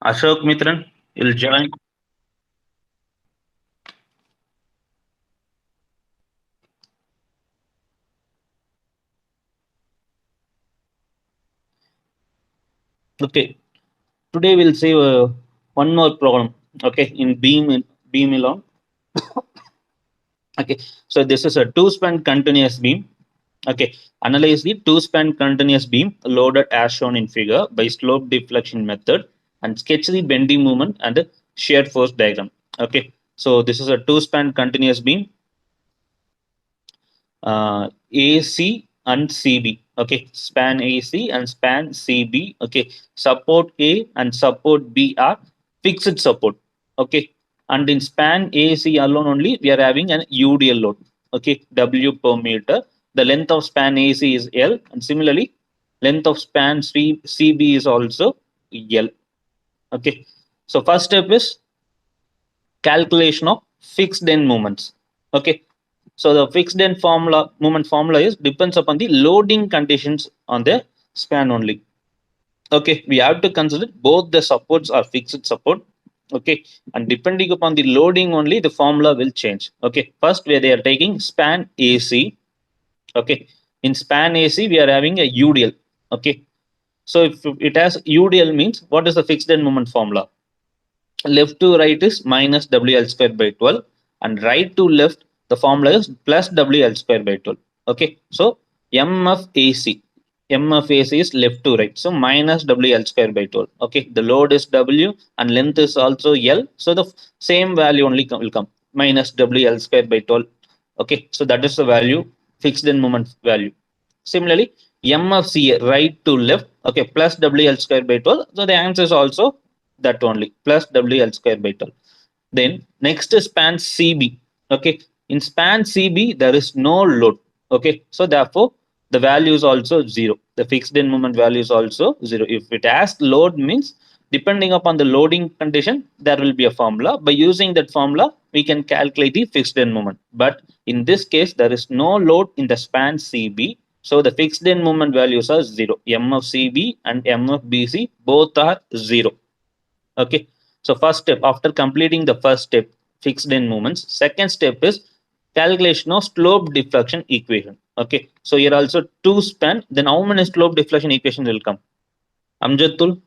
Ashok Mitran will join. Okay, today we'll see one more problem. Okay, in beam along. Okay, so this is a two-span continuous beam. Okay, analyze the two-span continuous beam loaded as shown in figure by slope deflection method and sketch the bending moment and the shear force diagram. Okay, so this is a two-span continuous beam, AC and CB. Okay, span AC and span CB. Okay, support A and support B are fixed support. Okay, and in span AC alone only we are having an UDL load. Okay, W per meter. The length of span AC is L, and similarly, length of span CB is also L. Okay, so first step is calculation of fixed end moments. Okay, so the fixed end formula moment formula is depends upon the loading conditions on the span only. Okay, we have to consider both the supports are fixed support. Okay, and depending upon the loading only, the formula will change. Okay, first where they are taking span AC. Okay, in span AC we are having a UDL. Okay, so if it has UDL means what is the fixed end moment formula? Left to right is minus WL square by 12, and right to left the formula is plus WL square by 12. Okay, so MFAC. MFAC is left to right, so minus WL square by 12. Okay, the load is W and length is also L, so the same value only will come minus WL square by 12. Okay, so that is the value, fixed in moment value. Similarly, MFCA right to left, okay, plus WL square by 12. So the answer is also that only, plus WL square by 12. Then next is span CB. Okay, in span CB there is no load. Okay, so therefore the value is also zero. The fixed in moment value is also zero. If it has load means depending upon the loading condition there will be a formula. By using that formula we can calculate the fixed in moment. But in this case there is no load in the span CB. So the fixed in moment values are zero. MFCB and MFBC both are zero. Okay, so first step after completing the first step, fixed in moments. Second step is calculation of slope deflection equation. Okay, so here also two span. Then how many slope deflection equation will come? Amjatul,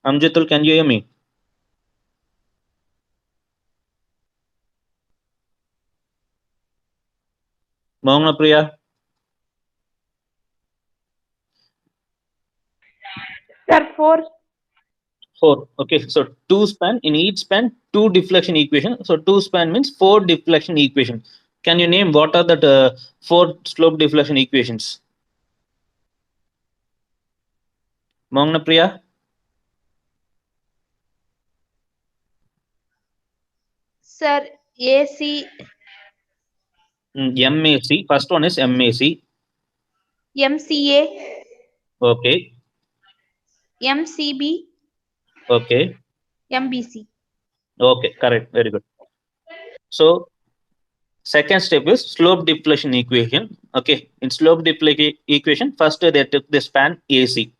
Amjatul, can you hear me? Mohana Priya, Sir, 4. four. Okay, so two span, in each span two deflection equation. So two span means four deflection equation. Can you name what are the four slope deflection equations? Mohana Priya, Sir, AC, MAC. First one is MAC. MCA, Okay, MCB, okay. MBC. Okay, correct. Very good. So second step is slope deflection equation. Okay, in slope deflection equation, first they took the span AC.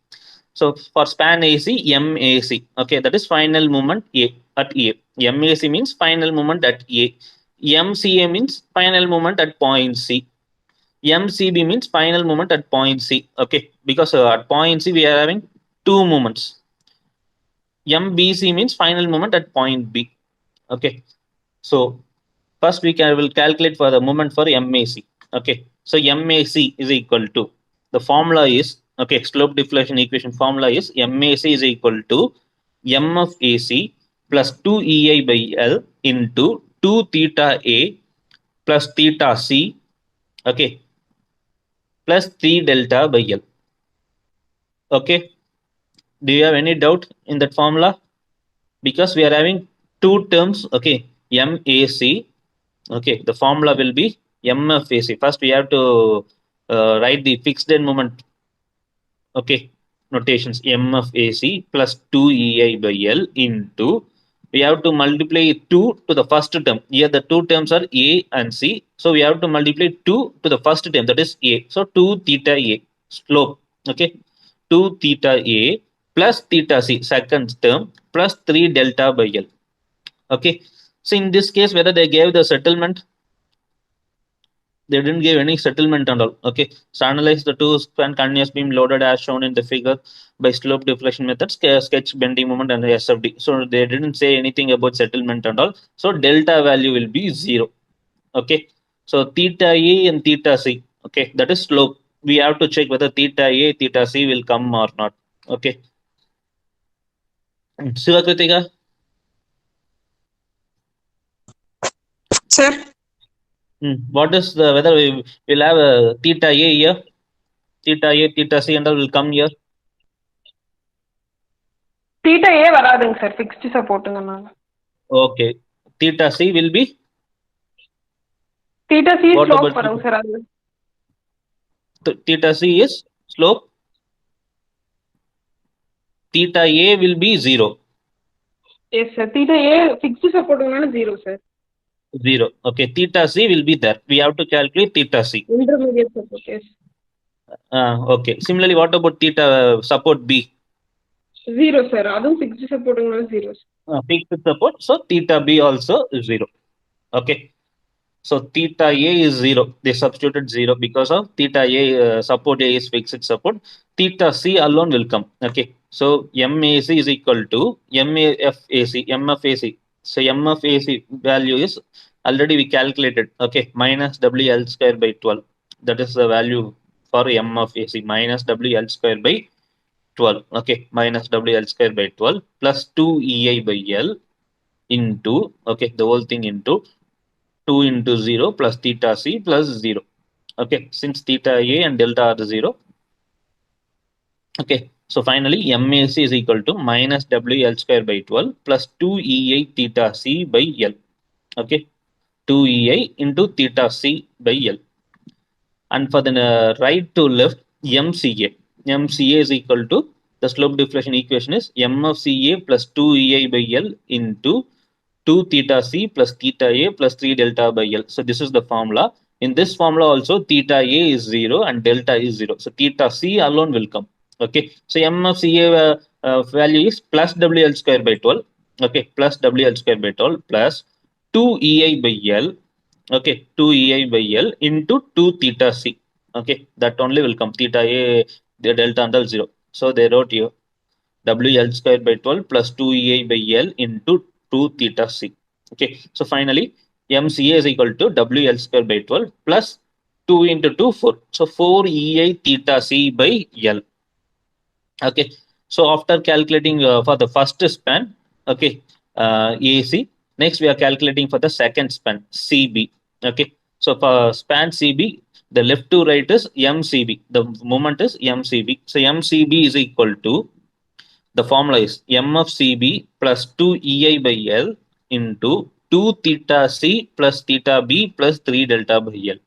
So for span AC, MAC. Okay, that is final moment A at A. MAC means final moment at A. MCA means final moment at point C. MCB means final moment at point C. Okay, because at point C we are having two moments. MBC means final moment at point B. Okay, so first we will calculate for the moment for MAC. Okay, so MAC is equal to, the formula is, okay, slope deflection equation formula is MAC is equal to MFAC plus 2EI by L into 2 theta A plus theta C, okay, plus 3 delta by L. Okay, do you have any doubt in that formula? Because we are having two terms, okay, MAC. Okay, the formula will be MFAC. First, we have to write the fixed end moment. Okay, notations MFAC plus 2EI by L into, we have to multiply 2 to the first term. Here the two terms are A and C. So we have to multiply 2 to the first term, that is A. So 2 theta A slope. Okay, 2 theta A plus theta C, second term, plus 3 delta by L. Okay, so in this case, whether they gave the settlement, they didn't give any settlement and all. Okay, so analyze the two span continuous beam loaded as shown in the figure by slope deflection method, sketch bending moment and SFD. So they didn't say anything about settlement and all. So delta value will be 0. Okay, so theta A and theta C. Okay, that is slope. We have to check whether theta A, theta C will come or not. Okay, Sivakritika, Sir, what is the whether we will have a theta A here, theta A, theta C and all will come here. theta A வராதுங்க sir fixed சப்போர்ட்டுங்கனால. Okay, theta C will be. theta C What slope about வருங்க sir அது. theta C is slope? Theta A will be 0. Yes sir, theta A fixed சப்போர்ட்டுங்கனால 0 sir. 0. Okay, theta C will be there. We have to calculate theta C. Intermediate support, yes. Okay. Similarly, what about theta support B? 0 sir, அதுவும் fixed சப்போர்ட்டுங்கனால 0 sir. Fixed support. So theta B also is 0. Okay. So theta A is 0. They substituted 0 because of theta A support A is fixed support. Theta C alone will come. Okay. So MAC is equal to MAFAC. MFAC. So MFAC value is already we calculated. Okay. Minus WL square by 12. That is the value for MFAC. Minus WL square by 12. Okay. Minus WL square by 12 plus 2 EI by L into, okay, the whole thing into 2 into 0 plus theta C plus 0. Okay, since theta A and delta are 0. Okay, so finally MAC is equal to minus WL square by 12 plus 2 EI theta C by L. Okay, 2 EI into theta C by L. And for the right to left, MCA. MCA is equal to the slope deflection equation is M of CA plus 2 EI by L into 2 theta C plus theta A plus 3 delta by L. So this is the formula. In this formula also theta A is 0 and delta is 0. So theta C alone will come. Okay. So M of CA value is plus WL square by 12. Okay. Plus WL square by 12 plus 2 EI by L. Okay. 2 EI by L into 2 theta C. Okay. That only will come. Theta A, the delta and all 0. So they wrote here WL square by 12 plus 2EI by L into 2 theta C. Okay, so finally MCA is equal to WL square by 12 plus 2 into 2, 4. So 4EI theta C by L. Okay, so after calculating for the first span, okay, AC, next we are calculating for the second span, CB. Okay, so for span CB, the left to right is MCB, the moment is MCB. So MCB is equal to, the formula is M of CB plus 2 EI by L into 2 theta C plus theta B plus 3 delta by L.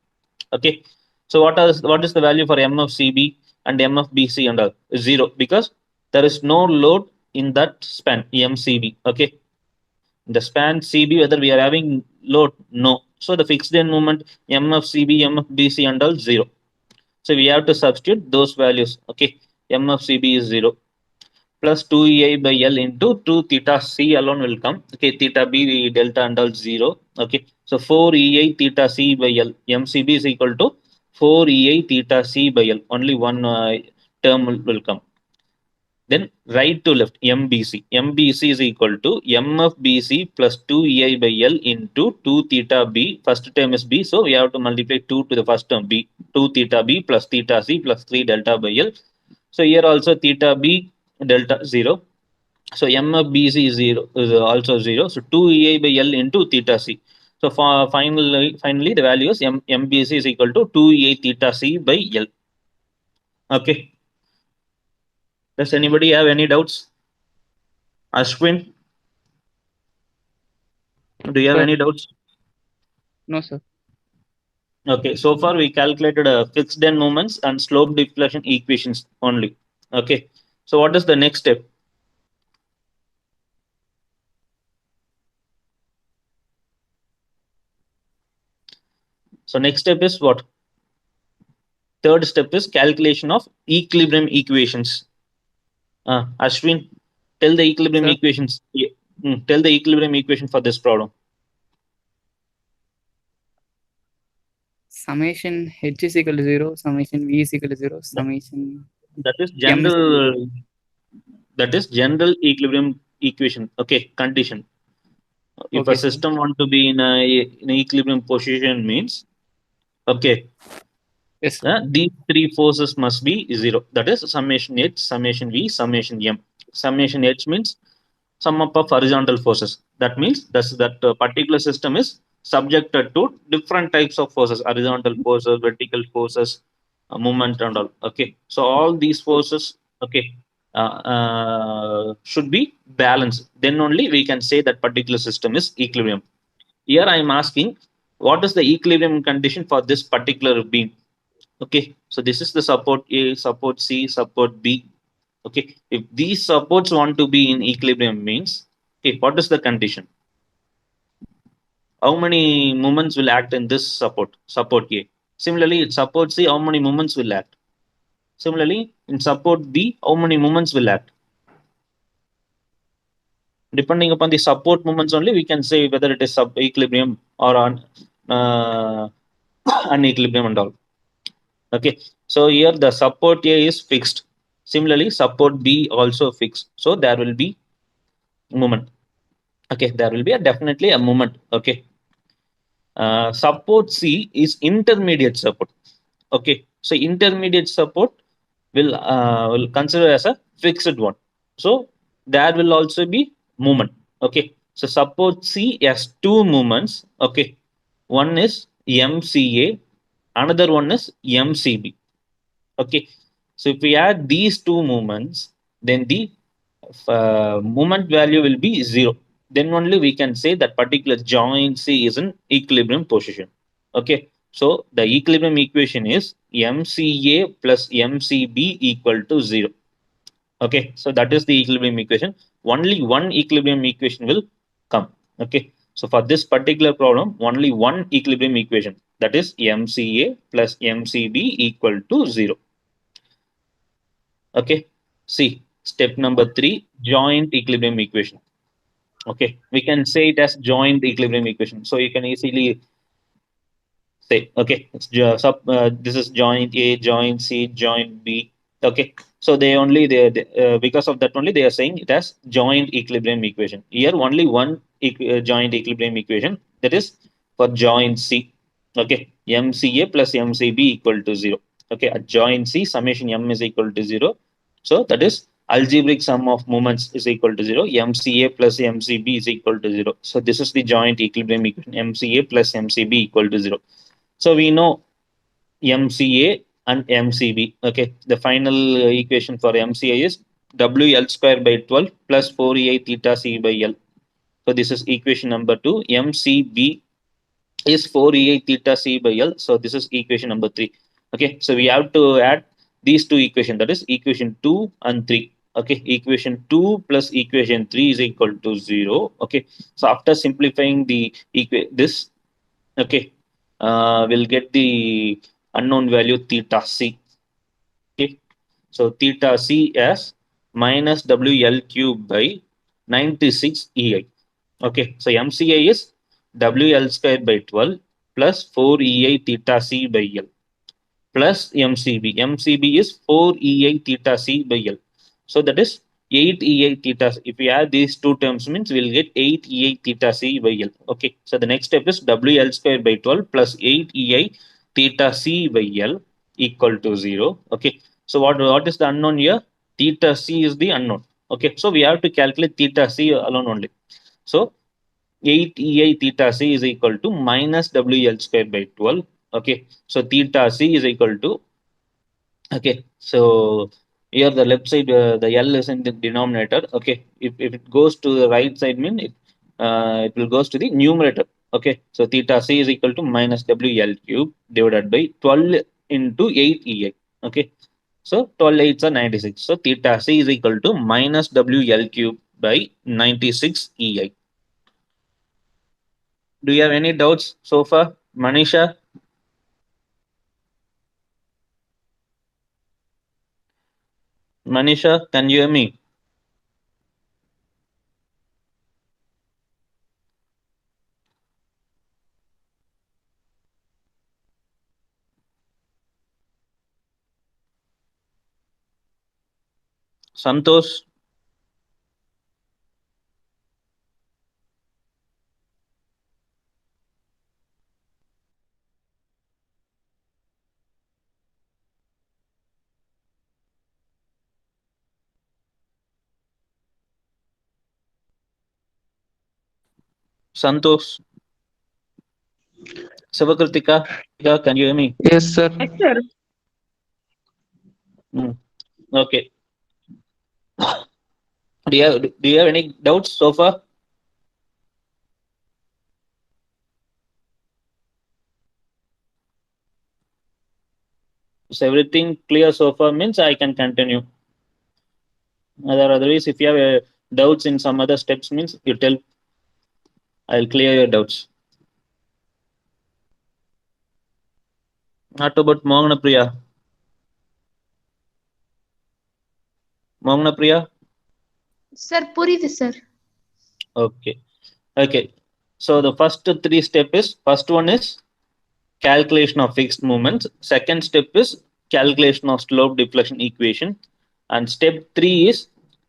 Okay. So what is the value for M of CB and M of BC and all? 0, because there is no load in that span MCB. Okay. In the span CB, whether we are having load, no. So the fixed end moment M of CB, M of BC and all 0. So we have to substitute those values. Okay. M of CB is 0 plus 2EI by L into 2 theta C alone will come. Okay, theta B delta and all 0. Okay, so 4EI theta C by L. MCB is equal to 4EI theta C by L. Only one term will come. Then right to left, MBC. MBC is equal to M of BC plus 2EI by L into 2 theta B. First term is B, so we have to multiply 2 to the first term B. 2 theta B plus theta C plus 3 delta by L. So here also theta B delta 0. So M of BC is 0 is also 0. So 2 EI by L into theta C. So for finally the value is MBC is equal to 2 EI theta C by L. Okay. Does anybody have any doubts? Ashwin, do you have Sir. any doubts? No, sir. Okay, so far we calculated fixed end moments and slope deflection equations only. Okay, so what is the next step? So next step is what? third step is calculation of equilibrium equations. Ashwin, tell the equilibrium Sir? equations. Tell the equilibrium equation for this problem. Summation H is equal to 0, summation V is equal to 0, summation That is MC. general. That is general equilibrium equation. Okay, condition. If Okay, a sir. system want to be in an equilibrium position means, okay, Yes, sir. these three forces must be zero. That is summation H, summation V, summation M. Summation H means sum up of horizontal forces. That means that particular system is subjected to different types of forces: horizontal forces, vertical forces, movement, and all. Okay, so all these forces, okay, should be balanced. Then only we can say that particular system is equilibrium. Here I am asking, what is the equilibrium condition for this particular beam? Okay, so this is the support A, support C, support B. Okay, if these supports want to be in equilibrium means, okay, what is the condition? How many moments will act in this support? Support A. Similarly, in support C, how many moments will act? Similarly, in support B, how many moments will act? Depending upon the support moments only, we can say whether it is sub equilibrium or on unequilibrium and all. Okay, so here the support A is fixed. Similarly, support B also fixed. So there will be movement. Okay, there will be definitely a movement. Okay, support C is intermediate support. Okay, so intermediate support will consider as a fixed one. So there will also be movement. Okay, so support C has two movements. Okay, one is MCA, another one is MCB. Okay, so if we add these two movements, then the moment value will be zero. Then only we can say that particular joint C is in equilibrium position. Okay, so the equilibrium equation is MCA plus MCB equal to 0. Okay, so that is the equilibrium equation. Only one equilibrium equation will come. Okay, so for this particular problem, only one equilibrium equation, that is MCA plus MCB equal to 0. Okay, see step number 3, joint equilibrium equation. Okay, we can say it as joint equilibrium equation. So you can easily say, okay, this is joint A, joint C, joint B. Okay, so because of that only they are saying it as joint equilibrium equation. Here only one joint equilibrium equation, that is for joint C. Okay, MCA plus MCB equal to 0. Okay, at joint C, summation M is equal to 0. So that is algebraic sum of moments is equal to 0. MCA plus MCB is equal to 0. So this is the joint equilibrium equation, MCA plus MCB equal to 0. So we know MCA and MCB. Okay, the final equation for MCA is WL square by 12 plus 4EI theta C by L. So this is equation number 2. MCB is 4EI theta C by L. So this is equation number 3. Okay, so we have to add these two equations, that is equation 2 and 3. Okay, equation 2 plus equation 3 is equal to 0. Okay, so after simplifying this, okay, we'll get the unknown value theta C. Okay, so theta C as minus WL cube by 96 EI. Okay, so MCA is WL square by 12 plus 4 EI theta C by L plus MCB. MCB is 4 EI theta C by L. So that is 8 EI theta. If we add these two terms means we'll get 8 EI theta C by L. Okay, so the next step is WL square by 12 plus 8 EI theta C by L equal to 0. Okay, so what is the unknown here? Theta C is the unknown. Okay, so we have to calculate theta C alone only. So 8 EI theta C is equal to minus WL square by 12. Okay, so theta C is equal to, okay, so here the left side, the L is in the denominator. Okay, if it goes to the right side, mean it will goes to the numerator. Okay, so theta C is equal to minus WL cube divided by 12 into 8 EI. Okay, so 12 8s are 96. So theta C is equal to minus WL cube by 96 EI. Do you have any doubts so far, Manisha? Manisha, can you hear me? Santosh? Santosh? Sivakartika, yeah, can you hear me? Yes, sir. Yes, sir. Hmm. Okay. Do you have any doubts so far? Is everything clear so far? Means I can continue. Otherwise, if you have doubts in some other steps, means you tell. I'll clear your doubts. Not about Mogna Priya. Mogna Priya. Sir, புரியுது sir. Okay. Okay. So the first three step is first one is calculation of fixed moments. Second step is calculation of slope deflection equation. And step three is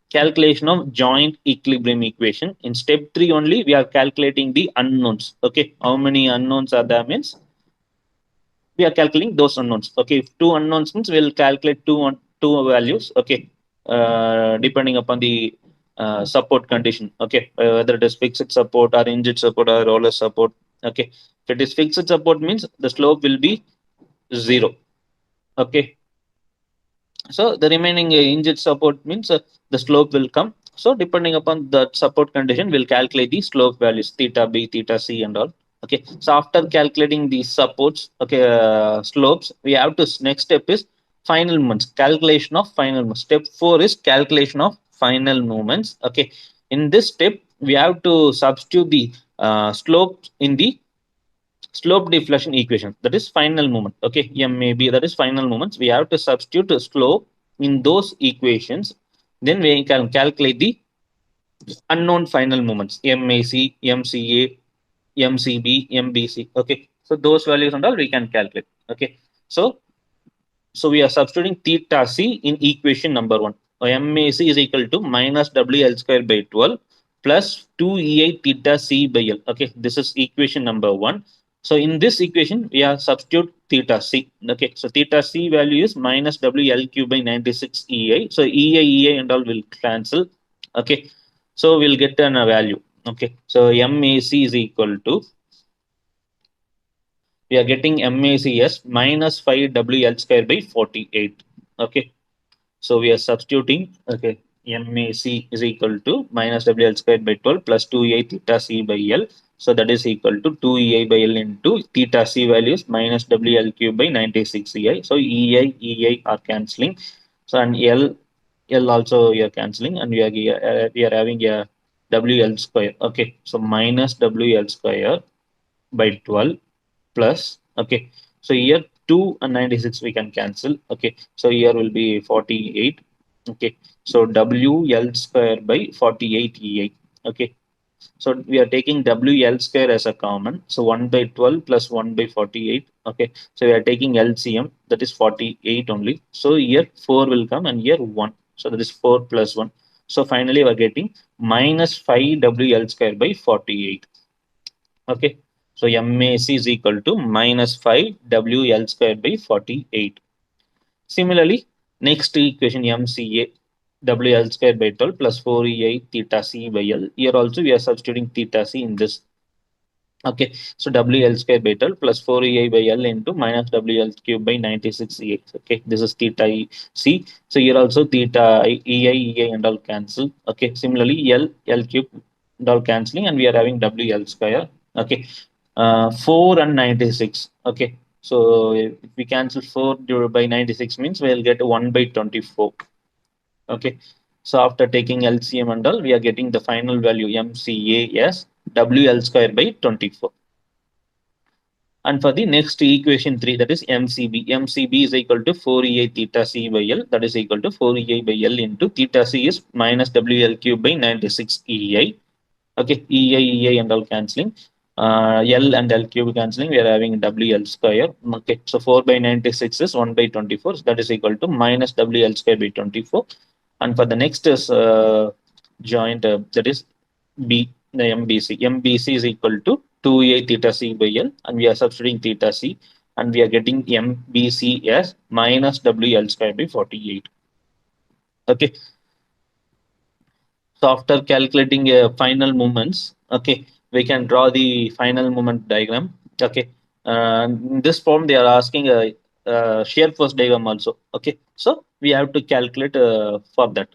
calculation of joint equilibrium equation. In step three only, we are calculating the unknowns. Okay. How many unknowns are there means we are calculating those unknowns. Okay. If two unknowns means we'll calculate two values. Okay. Depending upon the support condition. Okay. Whether it is fixed support or rigid support or roller support. Okay. If it is fixed support means the slope will be 0. Okay. So the remaining injured support means the slope will come. So depending upon the support condition, we'll calculate the slope values theta b, theta c, and all. Okay. So after calculating these supports, okay, slopes, we have to next step is final moments, calculation of final moments. Step 4 is calculation of final moments. Okay. In this step, we have to substitute the slope in the slope deflection equation, that is final moment. Okay, MAB, that is final moments. We have to substitute the slope in those equations, then we can calculate the unknown final moments, MAC, MCA, MCB, MBC. Okay, so those values and all we can calculate. Okay, so we are substituting theta c in equation number 1. MAC is equal to minus WL square by 12 plus 2EI theta c by L. Okay, this is equation number 1. So in this equation, we are substitute theta c. Okay, so theta c value is minus WL cube by 96 EI. So EI and all will cancel. Okay, so we'll get a value. Okay, so MAC is equal to, we are getting MACS minus 5WL square by 48. Okay, so we are substituting. Okay, MAC is equal to minus WL square by 12 plus 2EI theta C by L. So that is equal to 2EI by L into theta C values minus WL cube by 96 EI. So EI are cancelling. So and L also we are cancelling, and we are having a WL square. Okay, so minus WL square by 12 plus, okay, so here 2 and 96 we can cancel. Okay, so here will be 48. Okay, so WL square by 48 EI. Okay, so we are taking WL square as a common, so 1 by 12 plus 1 by 48. Okay, so we are taking LCM, that is 48 only. So here 4 will come and here 1, so that is 4 plus 1. So finally we are getting minus 5 WL square by 48. Okay, so MAC is equal to minus 5 WL square by 48. Similarly, next equation MCA, WL square by 12 plus 4EI theta C by L. Here also we are substituting theta C in this. Okay, so WL square by 12 plus 4EI by L into minus WL cube by 96 EI. Okay, this is theta C. So here also theta EI and all cancel. Okay, similarly L cube and all cancelling, and we are having WL square. Okay, 4 and 96. Okay, so if we cancel 4 divided by 96 means we'll get 1 by 24. Okay, so after taking LCM and all, we are getting the final value MCA as WL square by 24. And for the next equation 3, that is MCB. MCB is equal to 4EI theta C by L. That is equal to 4EI by L into theta C is minus WL cube by 96 EI. Okay, EI and all cancelling. L and L cube cancelling. We are having WL square. Okay, so 4 by 96 is 1 by 24. So that is equal to minus WL square by 24. And for the next is joint, that is B, the MBC. MBC is equal to 2A theta C by L, and we are substituting theta C, and we are getting MBC as minus WL square by 48. Okay. So after calculating final moments, okay, we can draw the final moment diagram. Okay. In this form, they are asking a shear force diagram also. Okay. So we have to calculate for that.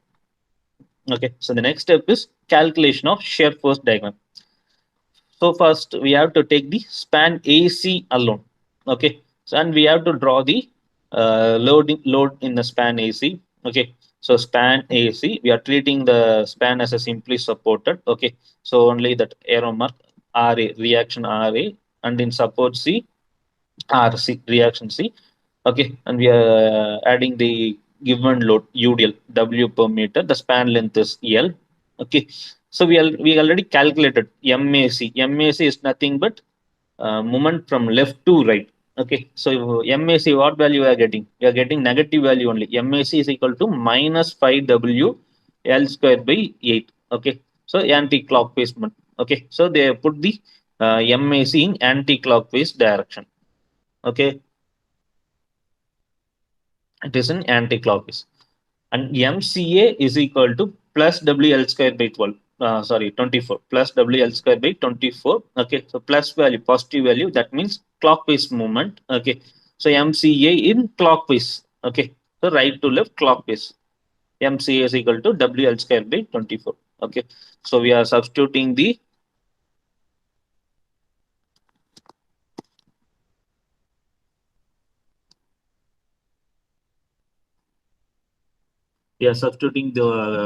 Okay. So the next step is calculation of shear force diagram. So first we have to take the span AC alone. Okay. So and we have to draw the load in the span AC. Okay. So span AC, we are treating the span as a simply supported. Okay. So only that arrow mark RA, reaction RA, and in support C, RC, reaction C. Okay. And we are adding the given load UDL, W per meter. The span length is L. Okay. So we already calculated MAC. MAC is nothing but moment from left to right. Okay. So MAC, what value we are getting? We are getting negative value only. MAC is equal to minus 5W L square by 8. Okay. So anti-clockwise moment. Okay. So they put the MAC in anti-clockwise direction. Okay. It is in anti-clockwise. And MCA is equal to plus WL square by 12. Sorry, 24 plus WL square by 24. Okay, so plus value, positive value, that means clockwise movement. Okay, so MCA in clockwise. Okay, so right to left clockwise. MCA is equal to WL square by 24. Okay, so we are substituting the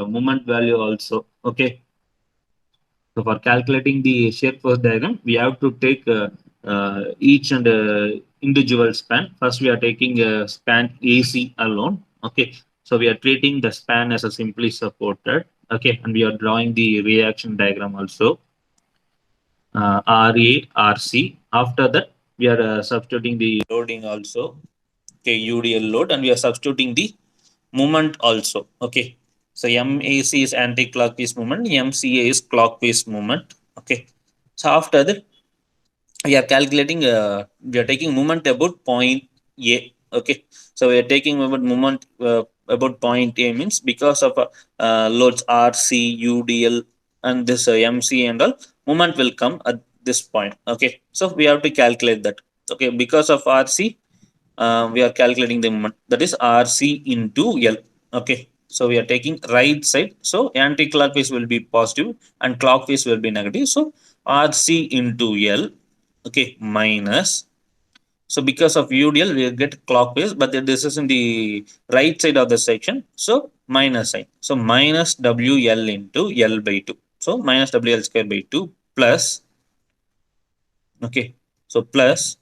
moment value also. Okay. So for calculating the shear force diagram, we have to take each and individual span. First, we are taking a span AC alone. Okay. So we are treating the span as a simply supported. Okay. And we are drawing the reaction diagram also. RA, RC. After that, we are substituting the loading also. Okay. UDL load. And we are substituting the moment also. Okay. So MAC is anti-clockwise movement, MCA is clockwise movement. Okay. So after that, we are calculating, we are taking moment about point A. Okay. So we are taking about moment about point A means because of loads RC, UDL, and this MC and all, moment will come at this point. Okay. So we have to calculate that. Okay. Because of RC, we are calculating the moment, that is RC into L. Okay. So we are taking right side. So anti-clockwise will be positive and clockwise will be negative. So RC into L. Okay. Minus. So because of UDL, we will get clockwise, but this is in the right side of the section. So minus sign. So minus WL into L by 2. So minus WL square by 2 plus. Okay. So plus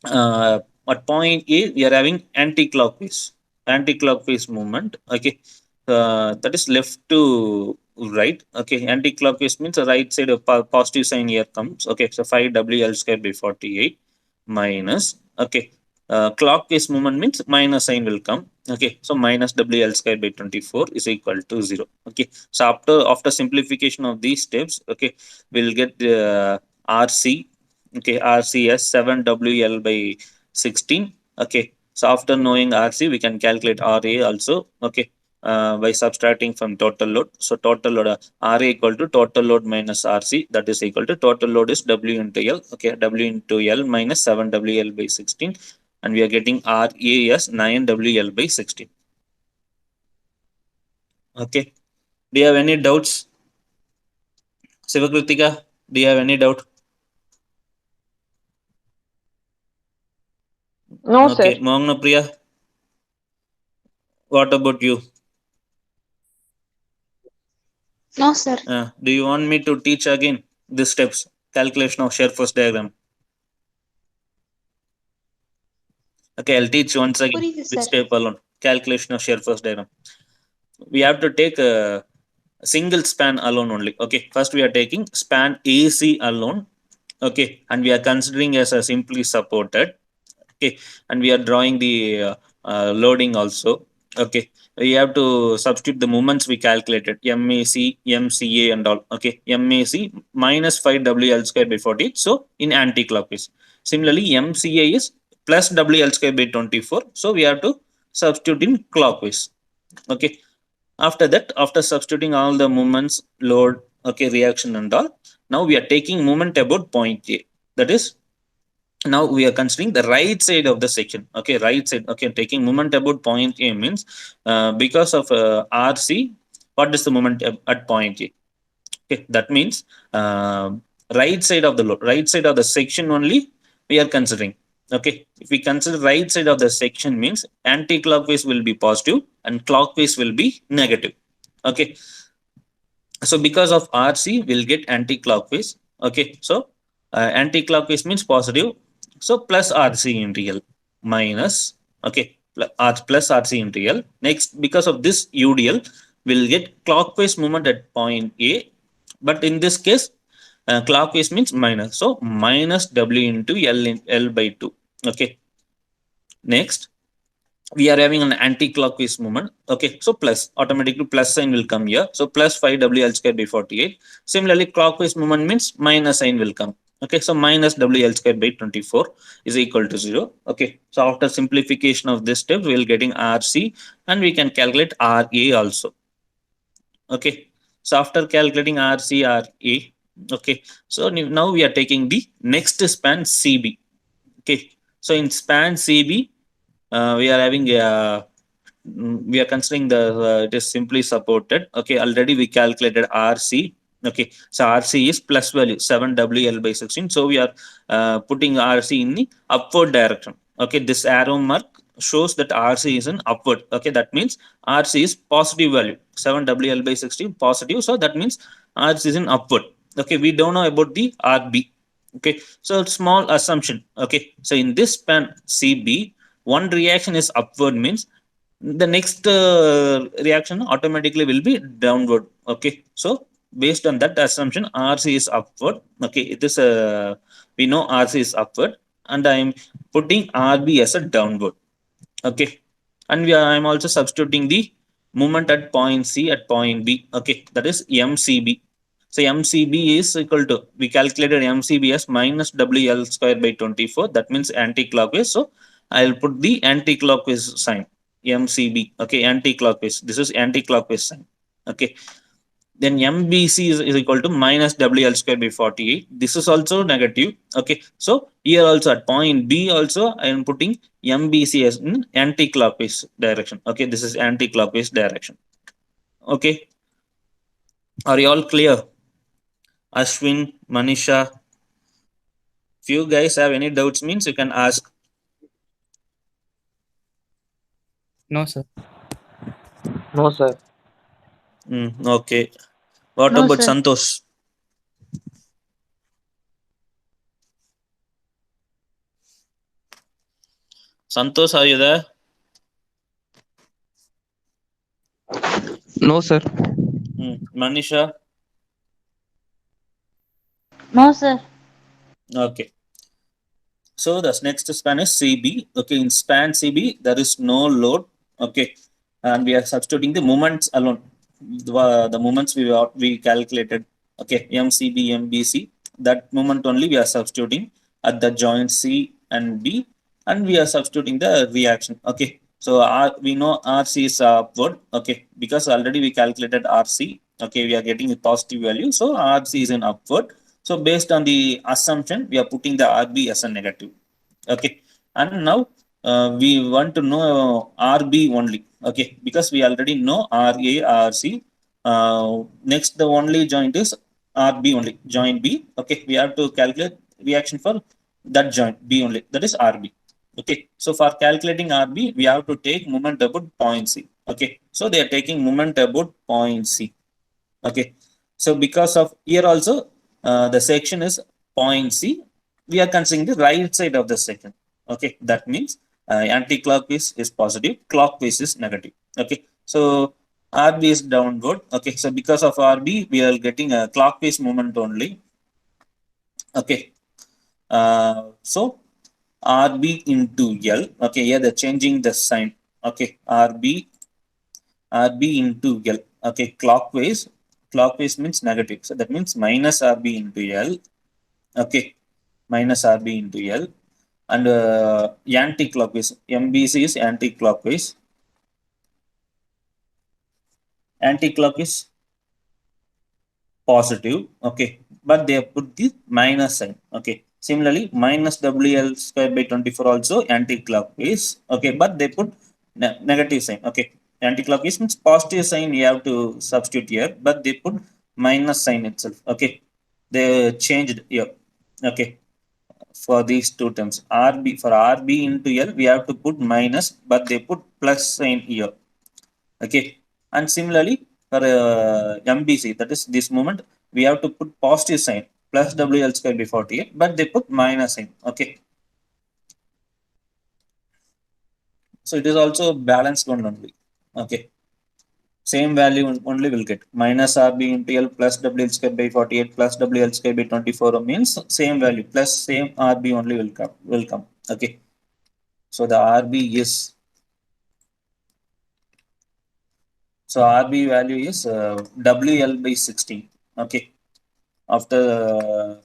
at point A, we are having anti-clockwise movement. Okay, that is left to right. Okay, anti-clockwise means the right side of positive sign here comes. Okay, so 5WL square by 48 minus. Okay, clockwise movement means minus sign will come. Okay, so minus WL square by 24 is equal to 0. Okay, so after simplification of these steps, okay, we'll get RC. Okay, RCS 7WL by 16. Okay, so after knowing RC, we can calculate RA also. Okay, by subtracting from total load. So total load RA equal to total load minus RC, that is equal to total load is W into L. Okay, W into L minus 7WL by 16, and we are getting RA as 9WL by 16. Okay, do you have any doubts? Sivakritika, do you have any doubt? No, Okay, sir. Mohana Priya, what about you? No, sir. Do you want me to teach again the steps, calculation of shear force diagram? Okay, I'll teach once again புரியுது this sir. step alone. Calculation of shear force diagram. We have to take a single span alone only. Okay, first we are taking span AC alone. Okay, and we are considering as a simply supported. Okay, and we are drawing the loading also. Okay, we have to substitute the moments we calculated, MAC, MCA and all. Okay, MAC minus 5 WL square by 40, so in anti-clockwise. Similarly, MCA is plus WL square by 24, so we have to substitute in clockwise. Okay, after that, after substituting all the moments, load, okay, reaction and all, now we are taking moment about point A. That is, now we are considering the right side of the section. Okay, right side. Okay, taking moment about point A means because of RC, what is the moment at point A? Okay, that means right side of the load, right side of the section only we are considering. Okay, if we consider right side of the section means anti-clockwise will be positive and clockwise will be negative. Okay, so because of RC we'll get anti-clockwise. Okay, so anti-clockwise means positive, so plus RC in real minus, okay, plus RC in real. Next, because of this UDL we'll get clockwise movement at point A, but in this case clockwise means minus, so minus W into L by 2. Okay, next we are having an anti-clockwise movement. Okay, so plus, automatically plus sign will come here, so plus 5 WL square by 48. Similarly, clockwise movement means minus sign will come. Okay, so minus WL square by 24 is equal to 0. Okay, so after simplification of this step, we will getting RC and we can calculate RA also. Okay, so after calculating RC, RA, okay, so now we are taking the next span CB. Okay, so in span CB, we are having we are considering the it is simply supported. Okay, already we calculated RC. Okay, so RC is plus value 7 WL by 16, so we are putting RC in the upward direction. Okay, this arrow mark shows that RC is in upward. Okay, that means RC is positive value, 7 WL by 16 positive, so that means RC is in upward. Okay, we don't know about the RB. Okay, so small assumption. Okay, so in this span CB, one reaction is upward means the next reaction automatically will be downward. Okay, so based on that assumption, RC is upward. Okay, it is a, we know RC is upward, and I am putting RB as a downward. Okay, and I'm also substituting the moment at point C at point B. Okay, that is MCB. So MCB is equal to, we calculated MCB as minus WL square by 24. That means anti-clockwise. So I'll put the anti-clockwise sign, MCB. Okay, anti-clockwise. This is anti-clockwise sign. Okay. Then MBC is equal to minus WL square by 48. This is also negative. Okay. So here also at point B also I am putting MBC as in anti-clockwise direction. Okay. This is anti-clockwise direction. Okay. Are you all clear? Ashwin, Manisha. If you guys have any doubts means you can ask. No, sir. No, sir. Okay. What No, about sir. Santosh? Santosh, are you there? No, sir. Manisha? No, sir. Okay. So the next span is CB. Okay, in span CB, there is no load. Okay, and we are substituting the moments alone. The moments we calculated. Okay, MCB, MBC. That moment only we are substituting at the joint C and B, and we are substituting the reaction. Okay, so we know RC is upward. Okay, because already we calculated RC. Okay, we are getting a positive value, so RC is in upward. So based on the assumption, we are putting the RB as a negative. Okay, and now we want to know RB only. Okay, because we already know RA, RC. Next, the only joint is RB only, joint B. Okay, we have to calculate reaction for that joint B only, that is RB. Okay, so for calculating RB, we have to take moment about point C. Okay, so they are taking moment about point C. Okay, so because of here also the section is point C, we are considering the right side of the section. Okay, that means Anti-clockwise is positive, clockwise is negative. Okay, so RB is downward. Okay, so because of RB, we are getting a clockwise movement only. Okay, so RB into L. Okay, here they're changing the sign. Okay, RB into L. Okay, clockwise. Clockwise means negative. So that means minus RB into L. Okay, minus RB into L. And anti-clockwise. MBC is anti-clockwise. Anti-clockwise positive. Okay, but they have put the minus sign. Okay, similarly minus WL square by 24 also anti-clockwise. Okay, but they put negative sign. Okay, anti-clockwise means positive sign you have to substitute here, but they put minus sign itself. Okay, they changed here. Okay, for these two terms, RB for RB into L we have to put minus, but they put plus sign here. Okay, and similarly for MBC, that is this moment, we have to put positive sign plus WL square by 48, but they put minus sign. Okay, so it is also balanced one only. Okay, same value only will get minus RB into L plus WL square by 48 plus WL square by 24 means same value plus same RB only will come. Okay, so the RB is, so RB value is WL by 16. Okay, after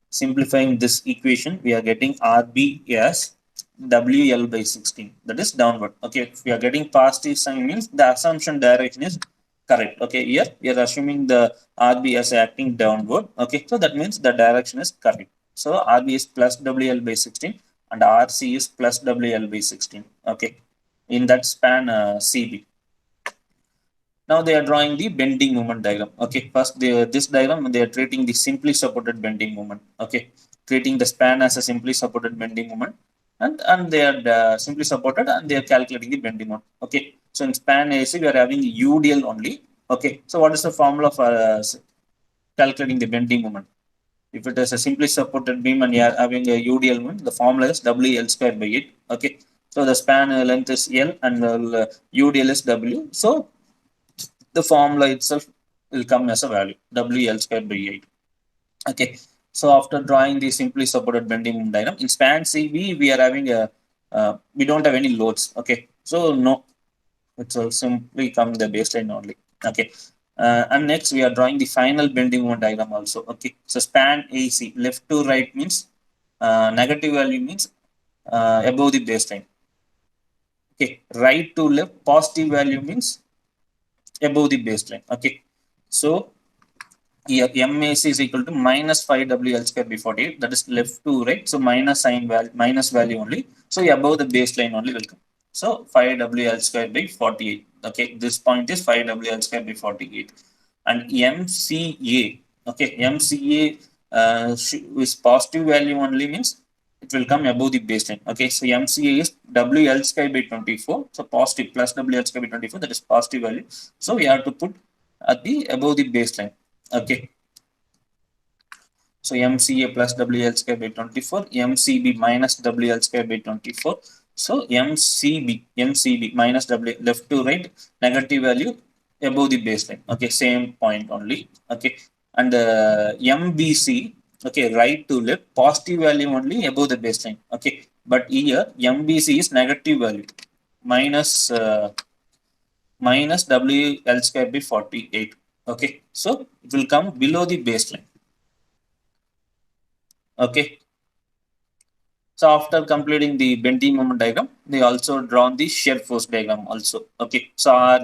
simplifying this equation, we are getting RB as WL by 16. That is downward. Okay, if we are getting positive sign means the assumption direction is correct. Okay, here we are assuming the RB as acting downward. Okay, so that means the direction is correct. So RB is plus WL by 16 and RC is plus WL by 16. Okay, in that span CB. Now they are drawing the bending moment diagram. Okay, first this diagram they are treating the simply supported bending moment. Okay, treating the span as a simply supported bending moment, and they are simply supported and they are calculating the bending moment. Okay, so in span AC we are having UDL only. Okay, so what is the formula for calculating the bending moment? If it is a simply supported beam and you are having a UDL moment, the formula is WL square by 8. Okay, so the span length is L and UDL is W. So the formula itself will come as a value WL square by 8. Okay, so after drawing the simply supported bending diagram in span CV, we are having a we don't have any loads. Okay, so no, it will simply come the baseline only. Okay, and next we are drawing the final bending moment diagram also. Okay, so span AC left to right means negative value means above the baseline. Okay, right to left positive value means above the baseline. Okay, so here MAC is equal to minus 5WL square by 48. That is left to right. So minus sign value, minus value only. So above the baseline only will come. So 5WL square by 48. Okay, this point is 5WL square by 48. And MCA, okay, MCA is positive value only means it will come above the baseline. Okay, so MCA is WL square by 24. So positive plus WL square by 24, that is positive value. So we have to put at the above the baseline. Okay, so MCA plus WL square by 24, MCB minus WL square by 24. So MCB minus W left to right, negative value above the baseline. Okay, same point only. Okay, and MBC, okay, right to left, positive value only above the baseline. Okay, but here MBC is negative value minus minus WL square by 48. Okay, so it will come below the baseline. Okay, so after completing the bending moment diagram, they also drawn the shear force diagram also. Okay, so RA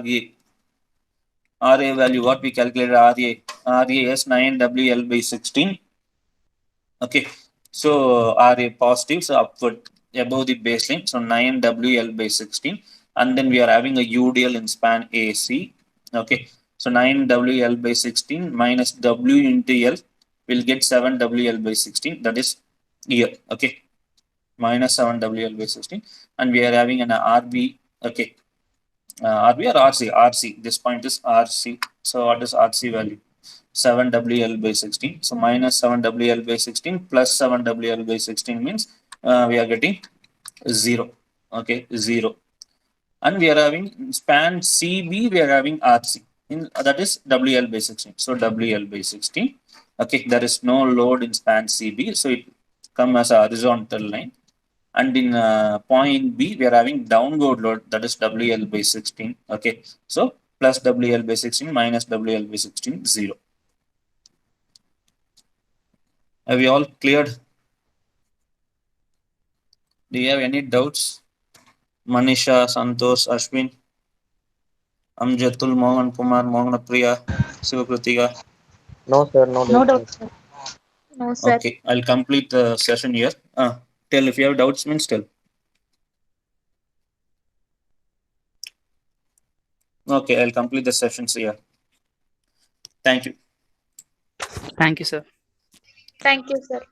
value, what we calculated RA is 9WL by 16. Okay, so RA positive, so upward above the baseline, so 9WL by 16, and then we are having a UDL in span AC. Okay, so 9WL by 16 minus W into L will get 7WL by 16. That is here. Okay, minus 7WL by 16, and we are having an RB. Okay, RB or RC? RC. This point is RC. So what is RC value? 7WL by 16. So minus 7WL by 16 plus 7WL by 16 means we are getting 0. Okay, 0. And we are having span CB, we are having RC. That is WL by 16. So WL by 16. Okay, there is no load in span CB, so it come as a horizontal line. And in point B, we are having downward load, that is WL by 16. Okay, so plus WL by 16 minus WL by 16, 0. Have you all cleared? Do you have any doubts? Manisha, Santosh, Ashwin, Amjatul, Mohan Kumar, Mohan Priya, Sivakratika. No, sir. No No doubt, doubt, sir. sir. No, sir. Okay, I'll complete the session here. Tell if you have doubts, means tell. Okay, I'll complete the sessions here. Thank you. Thank you, sir. Thank you, sir.